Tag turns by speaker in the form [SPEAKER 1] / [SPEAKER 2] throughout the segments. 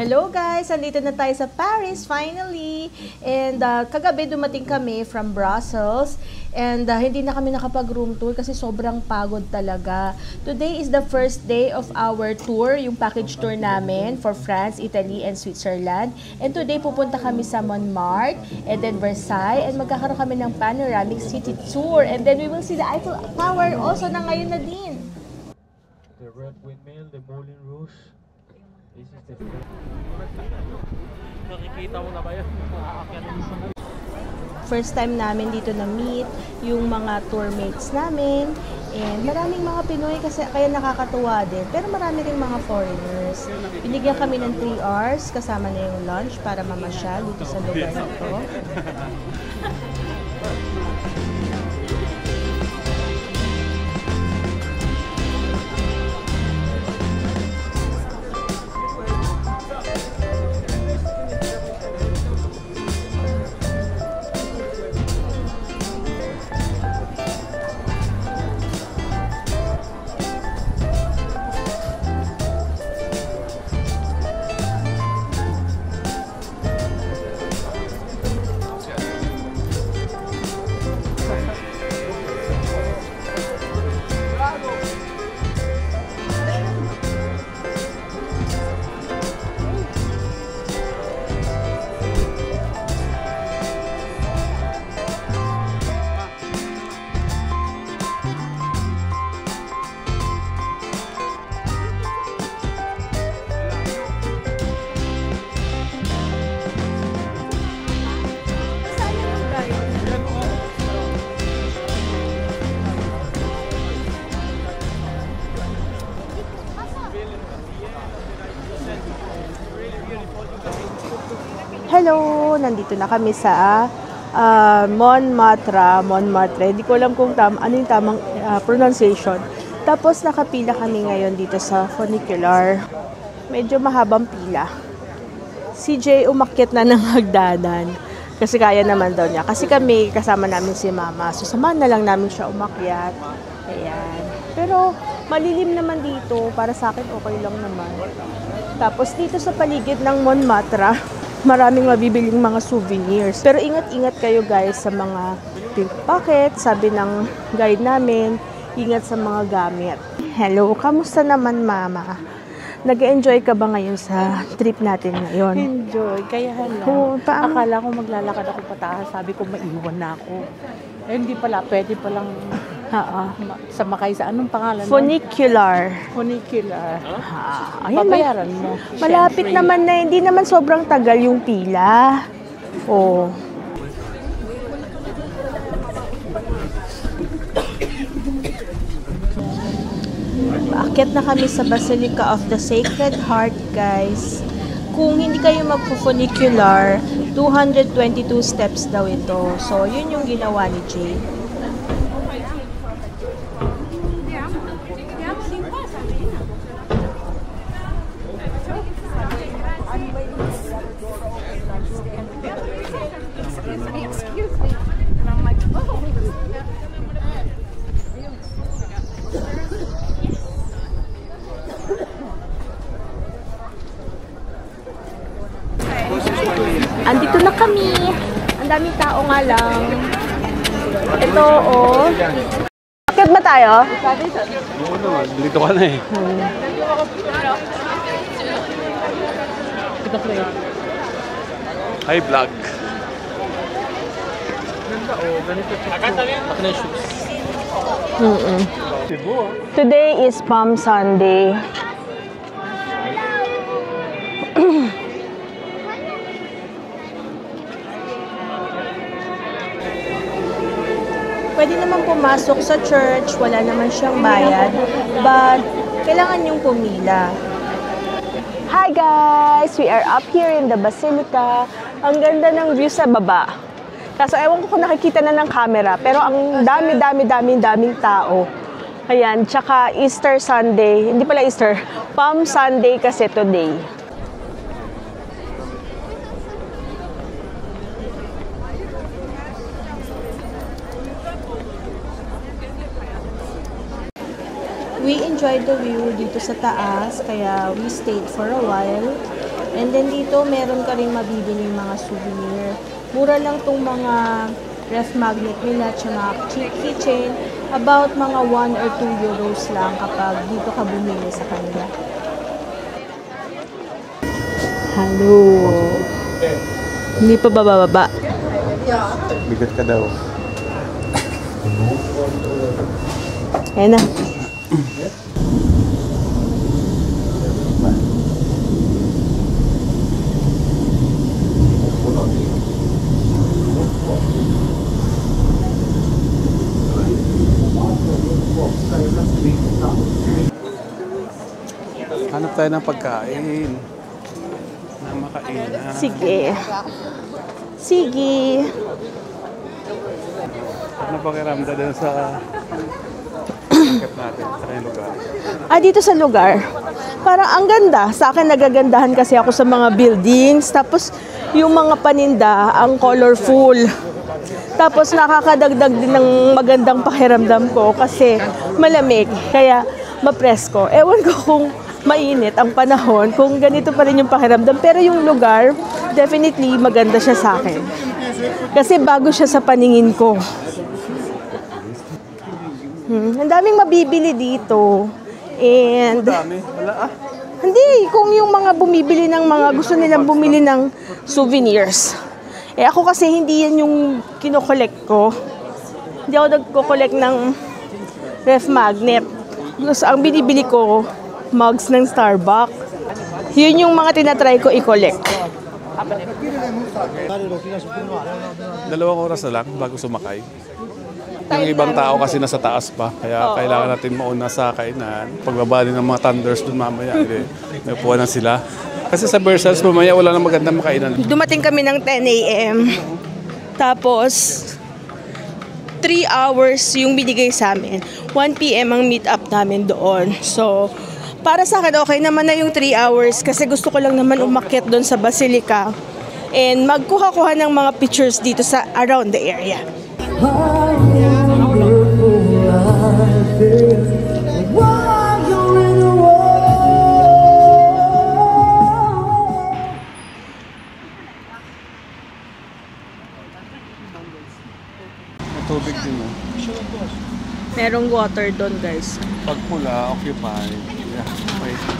[SPEAKER 1] Hello guys! Andito na tayo sa Paris finally! And kagabi dumating kami from Brussels and hindi na kami nakapag-room tour kasi sobrang pagod talaga. Today is the first day of our tour, yung package tour namin for France, Italy, and Switzerland. And today pupunta kami sa Montmartre and then Versailles and magkakaroon kami ng panoramic city tour. And then we will see the Eiffel Tower also na ngayon na din.
[SPEAKER 2] The Red Windmill, the Moulin Rouge. This is the nakikita mo na ba yun?
[SPEAKER 1] First time namin dito na meet yung mga tour mates namin and maraming mga Pinoy kasi kaya nakakatuwa din pero marami ring mga foreigners. Binigyan kami ng 3 hours kasama na yung lunch para mamasyal dito sa lugar na ito. Hello! Nandito na kami sa Montmartre. Hindi ko alam kung ano yung tamang pronunciation. Tapos nakapila kami ngayon dito sa funicular. Medyo mahabang pila. Si Jay umakyat na ng hagdanan. Kasi kaya naman daw niya. Kasi kami, kasama namin si Mama. So samahan na lang namin siya umakyat. Ayan. Pero malilim naman dito. Para sa akin okay lang naman. Tapos dito sa paligid ng Montmartre, maraming mabibiling mga souvenirs. Pero ingat-ingat kayo guys sa mga pickpocket. Sabi ng guide namin, ingat sa mga gamit. Hello, kamusta naman Mama? Nag-enjoy ka ba ngayon sa trip natin ngayon?
[SPEAKER 3] Enjoy, kaya lang. Akala ko maglalakad ako pataas, sabi ko maiwan na ako. Eh hindi pala, pwede palang sumakay sa anong pangalan?
[SPEAKER 1] Funicular.
[SPEAKER 3] Funicular.
[SPEAKER 1] Ayan,
[SPEAKER 3] babayaran mo.
[SPEAKER 1] Malapit
[SPEAKER 3] Siyempre.
[SPEAKER 1] naman na, hindi naman sobrang tagal yung pila. Oh. Aakyat na kami sa Basilica of the Sacred Heart, guys. Kung hindi kayo magpo-funicular, 222 steps daw ito. So, yun yung ginawa ni Jay. Andito na kami. Ang daming tao nga lang. Ito, oh. Bakit ba tayo?
[SPEAKER 2] Oo naman, dito ka na eh. Hi vlog. Ganda oh, ganito na shoes.
[SPEAKER 1] Today is Palm Sunday. Pwede naman pumasok sa church, wala naman siyang bayad, but kailangan yung pumila. Hi guys! We are up here in the Basilica. Ang ganda ng view sa baba. Kaso ewan ko kung nakikita na ng camera, pero ang daming tao. Ayan, tsaka Easter Sunday, hindi pala Easter, Palm Sunday kasi today. We enjoyed the view dito sa taas, kaya we stayed for a while. And then dito, meron ka rin mabibili mga souvenir. Mura lang tong mga ref magnet nila at mga keychain. About mga 1 or 2 euros lang kapag dito ka bumili sa kanila. Hello. Hindi pa bababa.
[SPEAKER 4] Bigat ka daw.
[SPEAKER 1] Ayan na.
[SPEAKER 4] Hanap tayo ng pagkain. Na makainan.
[SPEAKER 1] Sige. Sige.
[SPEAKER 4] Ano pakiramdam din sa market natin sa kanyang lugar?
[SPEAKER 1] Dito sa lugar. Parang ang ganda. Sa akin nagagandahan kasi ako sa mga buildings. Tapos yung mga paninda, ang colorful. Tapos nakakadagdag din ng magandang pakiramdam ko kasi malamig. Kaya mapresko. Ewan ko kung mainit ang panahon, kung ganito pa rin yung pakiramdam. Pero yung lugar, definitely maganda siya sa akin. Kasi bago siya sa paningin ko. Ang daming mabibili dito. And
[SPEAKER 4] Dami. Wala
[SPEAKER 1] hindi, kung yung mga bumibili ng mga gusto nilang bumili ng souvenirs. Ako kasi hindi yan yung kinokollect ko. Hindi ako nagko-collect ng ref magnet. Gusto, ang binibili ko, mugs ng Starbucks. Yun yung mga tinatry ko i-collect.
[SPEAKER 4] 2 oras na lang bago sumakay. Yung ibang tao kasi nasa taas pa. Kaya kailangan natin mauna sa kainan. Pagbaba din ng mga thunders dun mamaya. May upuan na sila. Kasi sa Versailles, mamaya wala na magandang makainan.
[SPEAKER 1] Dumating kami ng 10 a.m. Tapos, 3 hours yung binigay sa amin. 1 p.m. ang meet up namin doon. So, para sa akin, okay naman na yung 3 hours kasi gusto ko lang naman umakyat doon sa Basilica and magkuha-kuha ng mga pictures dito sa around the area.
[SPEAKER 4] May tubig din mo.
[SPEAKER 1] Merong water doon, guys.
[SPEAKER 4] Pag pula, occupied. Yeah, wait. So,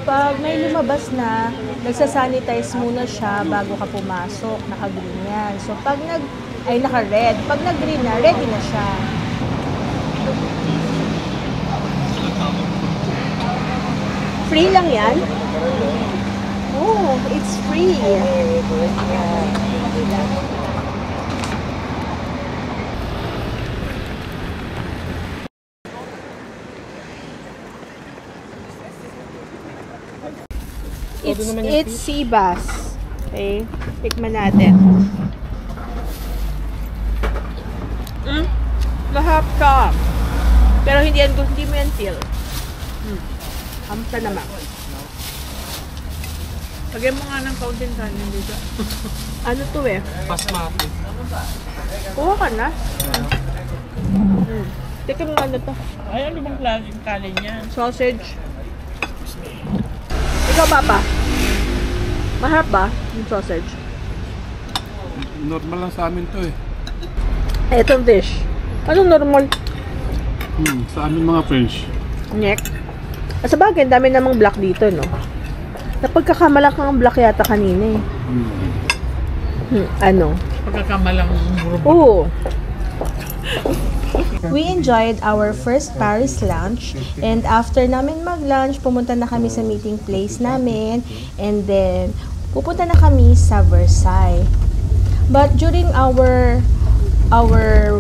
[SPEAKER 1] Pag may lumabas na, nagsasanitize muna siya bago ka pumasok. Naka-green yan. So, pag naka-red. Pag nag-green na, ready na siya. Free lang yan? Oh, it's free. It's sea bass. Okay, tikman natin. Lahap ka. Pero hindi mo yan feel. Kamusta naman?
[SPEAKER 3] Lagyan mo nga ng kaunting kanin dito.
[SPEAKER 1] Ano to eh?
[SPEAKER 2] Basmati.
[SPEAKER 1] Kuha ka na. Tikman mo ano to.
[SPEAKER 3] Ay, ano bang klaseng kanin yan?
[SPEAKER 1] Sausage. Ikaw, Papa? Maharap ba yung sausage?
[SPEAKER 4] normal lang sa amin to eh.
[SPEAKER 1] Etong fish. Anong normal?
[SPEAKER 4] Sa amin mga French.
[SPEAKER 1] Neck. Sa bagay, dami namang black dito, no? Napagkakamalang kang black yata kanina eh. Ano?
[SPEAKER 3] Pagkakamalang grupo.
[SPEAKER 1] Oo. We enjoyed our first Paris lunch, and after namin mag-lunch, pumunta na kami sa meeting place namin, and then pupunta na kami sa Versailles. But during our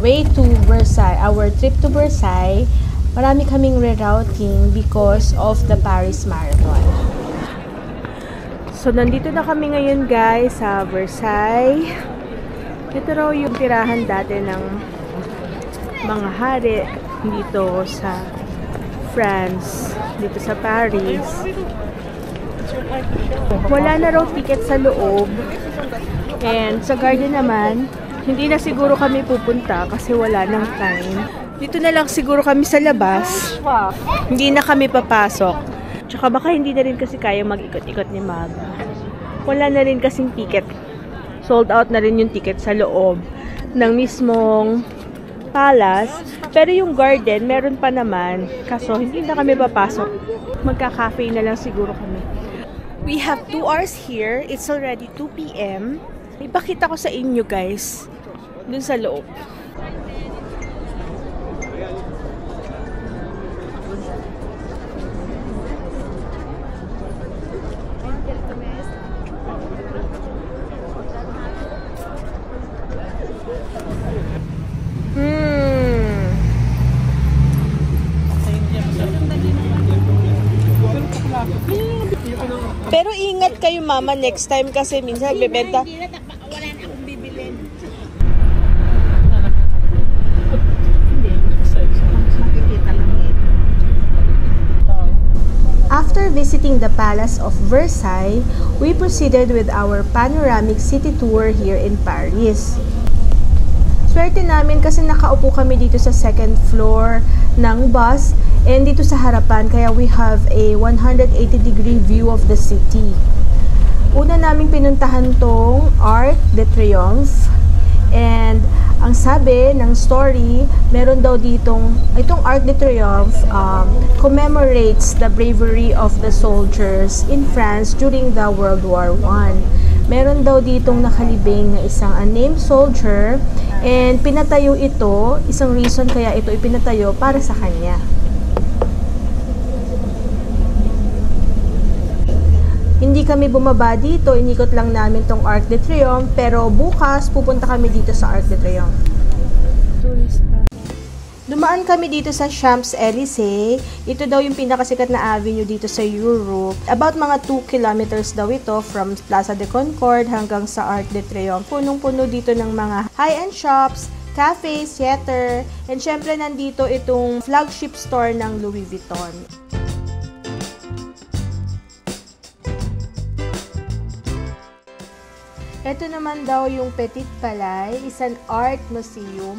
[SPEAKER 1] way to Versailles, our trip to Versailles, marami kaming rerouting because of the Paris Marathon. So, nandito na kami ngayon guys sa Versailles. Ito raw yung tirahan dati ng mga hari dito sa France, dito sa Paris. Wala na raw ticket sa loob. And sa garden naman, hindi na siguro kami pupunta kasi wala nang time. Dito na lang siguro kami sa labas. Hindi na kami papasok. Tsaka baka hindi na rin kasi kaya mag-ikot-ikot ni Maga. Wala na rin kasing ticket. Sold out na rin yung ticket sa loob ng mismong palace. Pero yung garden, meron pa naman. Kaso hindi na kami papasok. Magka-cafe na lang siguro kami. We have 2 hours here. It's already 2 p.m. Ipakita ko sa inyo guys. Dun sa loob. Pero ingat kayo mama next time kasi minsan bebenta.
[SPEAKER 3] Wala na akong bibilin.
[SPEAKER 1] After visiting the Palace of Versailles, we proceeded with our panoramic city tour here in Paris. Swerte namin kasi nakaupo kami dito sa second floor ng bus and dito sa harapan kaya we have a 180-degree view of the city. Una naming pinuntahan tong Arc de Triomphe and ang sabi ng story, meron daw itong Arc de Triomphe commemorates the bravery of the soldiers in France during the World War I. Meron daw ditong nakalibing na isang unnamed soldier and pinatayo ito, isang reason kaya ito ipinatayo para sa kanya. Hindi kami bumaba dito, inikot lang namin tong Arc de Triomphe, pero bukas pupunta kami dito sa Arc de Triomphe. Dumaan kami dito sa Champs-Élysées. Ito daw yung pinakasikat na avenue dito sa Europe. About mga 2 kilometers daw ito from Plaza de Concorde hanggang sa Arc de Triomphe. Punong-puno dito ng mga high-end shops, cafes, theater, and syempre nandito itong flagship store ng Louis Vuitton. Ito naman daw yung Petit Palais, isang art museum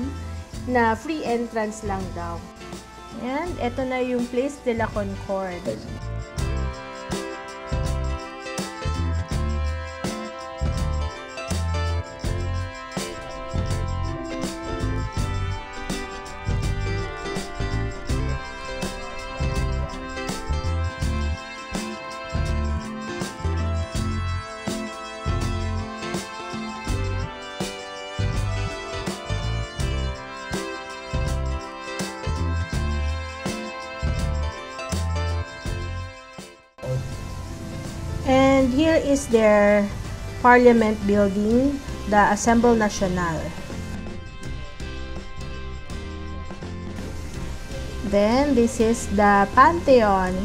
[SPEAKER 1] na free entrance lang daw. And ito na yung Place de la Concorde. And here is their Parliament building, the Assemblée Nationale. Then this is the Pantheon.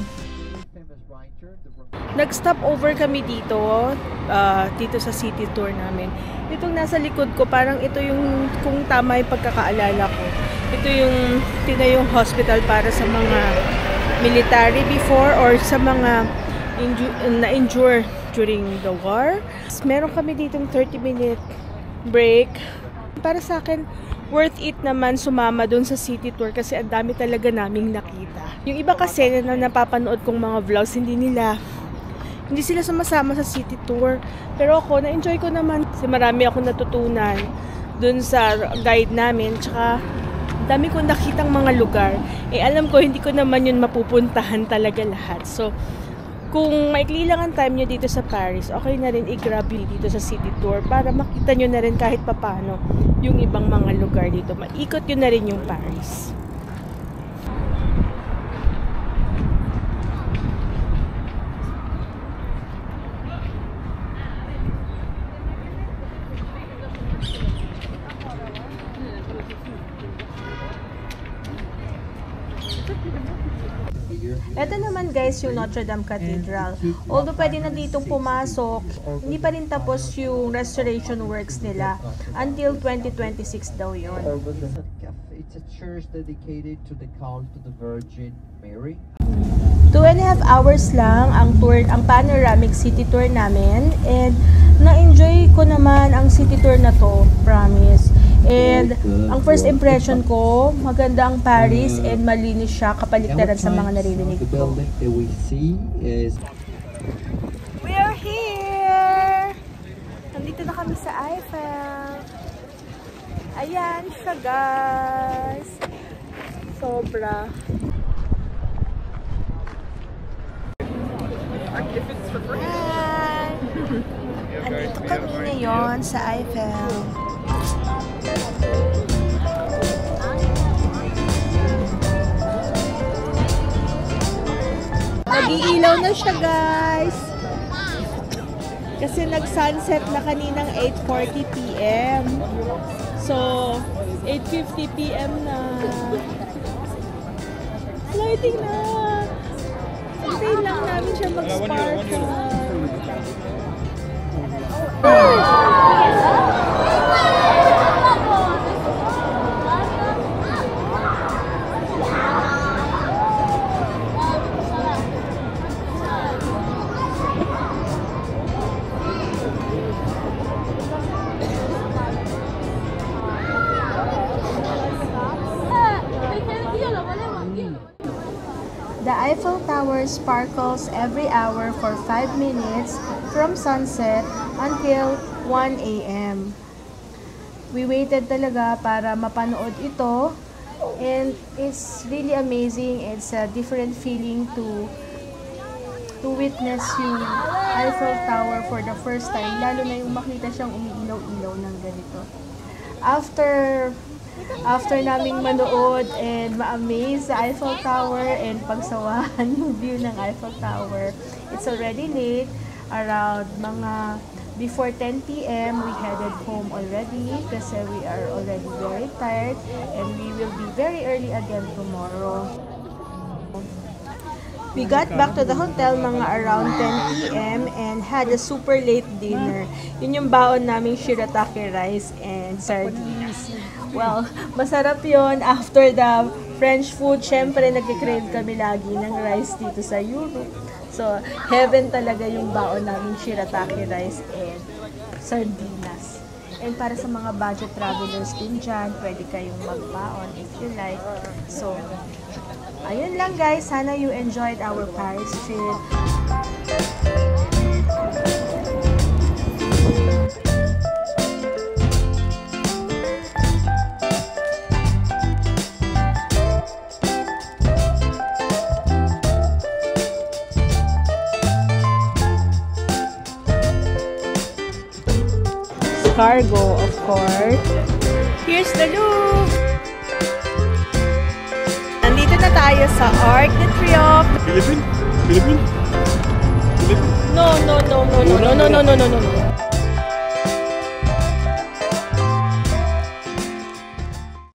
[SPEAKER 1] Nag-stop over kami dito, dito sa city tour namin. Itong nasa likod ko, parang ito yung, kung tama yung pagkakaalala ko, ito yung tinayong hospital para sa mga military before or sa mga na-injure during the war. Meron kami ditong 30-minute break. Para sa akin, worth it naman sumama dun sa city tour kasi ang dami talaga naming nakita. Yung iba kasi na napapanood kong mga vlogs, hindi sila sumasama sa city tour. Pero ako, na-enjoy ko naman kasi marami akong natutunan dun sa guide namin. Tsaka, dami kong nakitang mga lugar. Alam ko, hindi ko naman yun mapupuntahan talaga lahat. So, kung maikli lang ang time nyo dito sa Paris, okay na rin i-grab dito sa city tour para makita nyo na rin kahit papano yung ibang mga lugar dito. Maikot nyo na rin yung Paris. Ito naman guys yung Notre Dame Cathedral. Although pwede na ditong pumasok, hindi pa rin tapos yung restoration works nila. Until 2026 daw yun.
[SPEAKER 5] It's a church dedicated to the cult to the Virgin Mary.
[SPEAKER 1] 2.5 hours lang ang tour, ang panoramic city tour namin, and na-enjoy ko naman ang city tour na to, promise. And ang first impression ko, maganda ang Paris and malinis siya kapaligtaran sa mga naririnig
[SPEAKER 5] The
[SPEAKER 1] ko.
[SPEAKER 5] building that we see is
[SPEAKER 1] We are here! Nandito na kami sa Eiffel. Ayan siya guys. Sobra. Hi! Andito kami ngayon sa Eiffel. Nag-iilaw na siya guys. Kasi nag-sunset na kaninang 8:40 PM. So, 8:50 PM na. Lighting na! Hintayin lang namin siya mag-sparkle. The Eiffel Tower sparkles every hour for 5 minutes from sunset until 1 AM. We waited talaga para mapanood ito, and it's really amazing. It's a different feeling to witness yung Eiffel Tower for the first time, lalo na yung makita siyang umiilaw-ilaw ng ganito. After naming manood and ma-amaze sa Eiffel Tower and pagsawahan yung view ng Eiffel Tower, it's already late. Around mga before 10 PM, we headed home already kasi we are already very tired, and we will be very early again tomorrow. We got back to the hotel mga around 10 PM and had a super late dinner. Yun yung baon naming shirataki rice and sardines. Well, masarap yun. After the French food, syempre nagkikrave kami lagi ng rice dito sa Europe. So, heaven talaga yung baon naming shirataki rice and sardinas. And para sa mga budget travelers din dyan, pwede kayong magbaon if you like. So, ayun lang guys. Sana you enjoyed our Paris trip. Cargo, of course. Here's the Louvre. Nandito na tayo sa Arc de Triomphe.
[SPEAKER 4] Philippine?
[SPEAKER 1] No.